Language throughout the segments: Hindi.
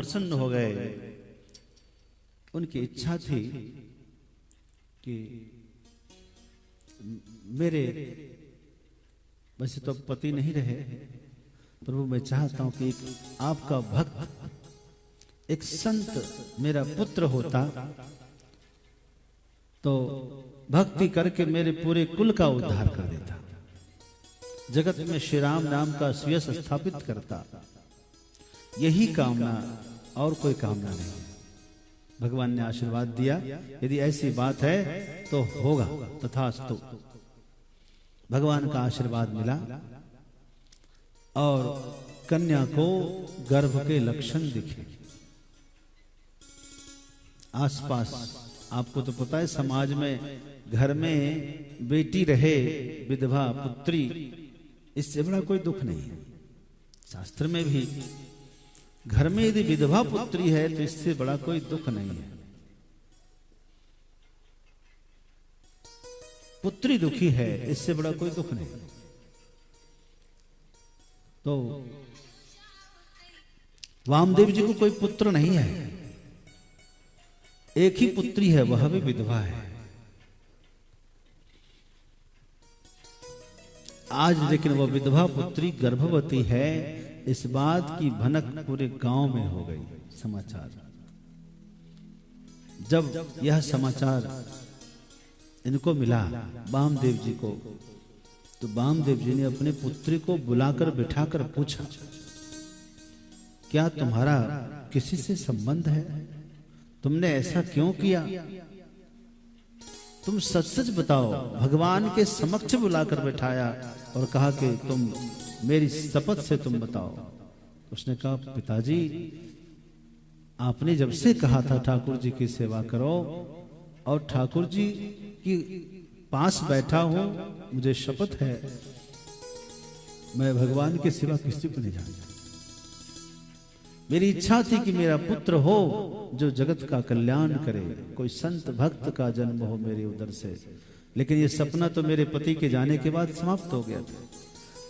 प्रसन्न हो गए। उनकी इच्छा थी कि मेरे वैसे तो पति नहीं रहे, प्रभु मैं चाहता हूं कि एक आपका भक्त, एक संत मेरा पुत्र होता तो भक्ति करके मेरे पूरे कुल का उद्धार कर देता, जगत में श्री राम नाम का यश स्थापित करता। यही कामना, और कोई कामना नहीं। भगवान ने आशीर्वाद दिया, यदि ऐसी बात है तो होगा, तथास्तु। भगवान का आशीर्वाद मिला और कन्या को गर्भ के लक्षण दिखे। आसपास आपको तो पता है, समाज में घर में बेटी रहे विधवा पुत्री, इससे बड़ा कोई दुख नहीं है। शास्त्र में भी घर में यदि विधवा पुत्री है तो इससे बड़ा कोई दुख नहीं है। पुत्री दुखी है, इससे बड़ा कोई दुख नहीं। तो वामदेव जी को कोई पुत्र नहीं है, एक ही पुत्री है, वह भी विधवा है। आज लेकिन वह विधवा पुत्री गर्भवती है, इस बात की भनक पूरे गांव में हो गई। समाचार, जब यह समाचार इनको मिला वामदेव जी को, तो वामदेव जी ने अपने पुत्री को बुलाकर बिठाकर पूछा, क्या तुम्हारा किसी से संबंध है? तुमने ऐसा क्यों किया? तुम सच सच बताओ। भगवान के समक्ष बुलाकर बैठाया और कहा कि तुम मेरी शपथ से तुम बताओ। उसने कहा, पिताजी आपने जब से कहा था ठाकुर जी की सेवा करो, और ठाकुर जी की पास बैठा हूं, मुझे शपथ है मैं भगवान के सिवा किसी को नहीं जानता। मेरी इच्छा थी कि मेरा पुत्र हो जो जगत का कल्याण करे, कोई संत भक्त का जन्म हो मेरे उदर से। लेकिन ये सपना तो मेरे पति के जाने के बाद समाप्त हो गया था।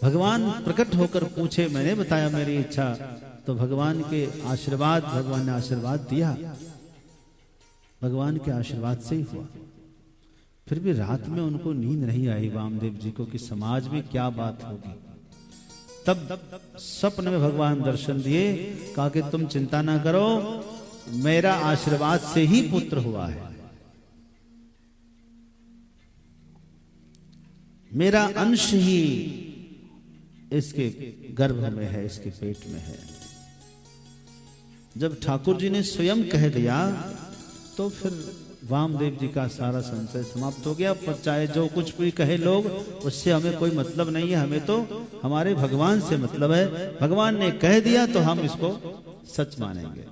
भगवान प्रकट होकर पूछे, मैंने बताया मेरी इच्छा, तो भगवान के आशीर्वाद, भगवान ने आशीर्वाद दिया, भगवान के आशीर्वाद से ही हुआ। फिर भी रात में उनको नींद नहीं आई वामदेव जी को कि समाज में क्या बात होगी। तब स्वप्न में भगवान दर्शन दिए, कहा कि तुम चिंता ना करो, मेरा आशीर्वाद से ही पुत्र हुआ है, मेरा अंश ही इसके गर्भ में है, इसके पेट में है। जब ठाकुर जी ने स्वयं कह दिया तो फिर वामदेव जी का सारा संशय समाप्त हो गया। पर चाहे जो कुछ भी कहे लोग, उससे हमें कोई मतलब नहीं है, हमें तो हमारे भगवान से मतलब है। भगवान ने कह दिया तो हम इसको सच मानेंगे,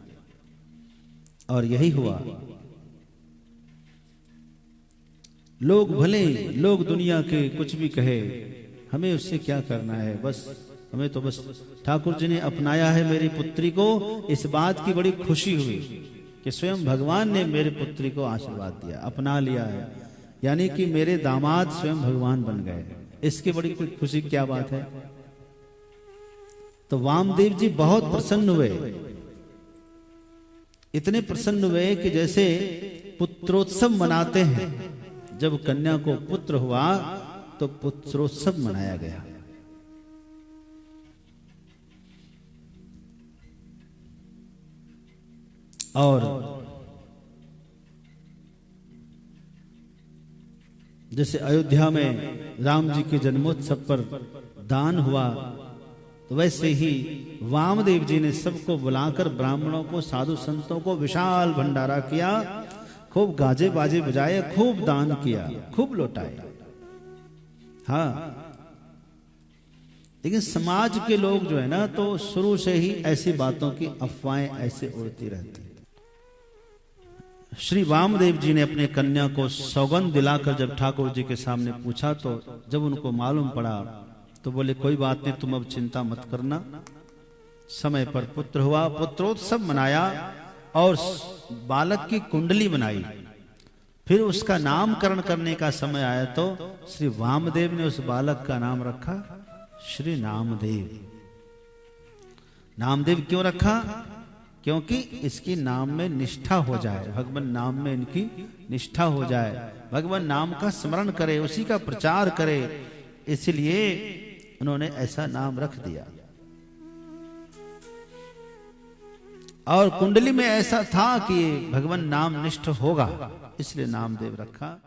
और यही हुआ। लोग भले, लोग दुनिया के कुछ भी कहे, हमें उससे क्या करना है। बस हमें तो बस ठाकुर जी ने अपनाया है मेरी पुत्री को, इस बात की बड़ी खुशी हुई कि स्वयं भगवान ने मेरे पुत्री को आशीर्वाद दिया, अपना लिया है, यानी कि मेरे दामाद स्वयं भगवान बन गए। इसकी बड़ी कोई खुशी क्या बात है। तो वामदेव जी बहुत प्रसन्न हुए, इतने प्रसन्न हुए कि जैसे पुत्रोत्सव मनाते हैं। जब कन्या को पुत्र हुआ तो पुत्रोत्सव मनाया गया। और जैसे अयोध्या में राम जी के जन्मोत्सव पर दान हुआ, तो वैसे ही वामदेव जी ने सबको बुलाकर ब्राह्मणों को, साधु संतों को विशाल भंडारा किया, खूब गाजे बाजे बजाए, खूब दान किया, खूब लौटाए। हाँ, लेकिन समाज के लोग जो है ना, तो शुरू से ही ऐसी बातों की अफवाहें ऐसे उड़ती रहती। श्री वामदेव जी ने अपने कन्या को सौगंध दिलाकर जब ठाकुर जी के सामने पूछा, तो जब उनको मालूम पड़ा तो बोले, कोई बात नहीं, तुम अब चिंता मत करना। समय पर पुत्र हुआ, पुत्रोत्सव मनाया और बालक की कुंडली बनाई। फिर उसका नामकरण करने का समय आया तो श्री वामदेव ने उस बालक का नाम रखा श्री नामदेव। नामदेव क्यों रखा? क्योंकि इसकी नाम में निष्ठा हो जाए, भगवान नाम में इनकी निष्ठा हो जाए, भगवान नाम का स्मरण करे, उसी का प्रचार करे, इसलिए उन्होंने ऐसा नाम रख दिया। और कुंडली में ऐसा था कि भगवान नाम निष्ठ होगा, इसलिए नामदेव रखा।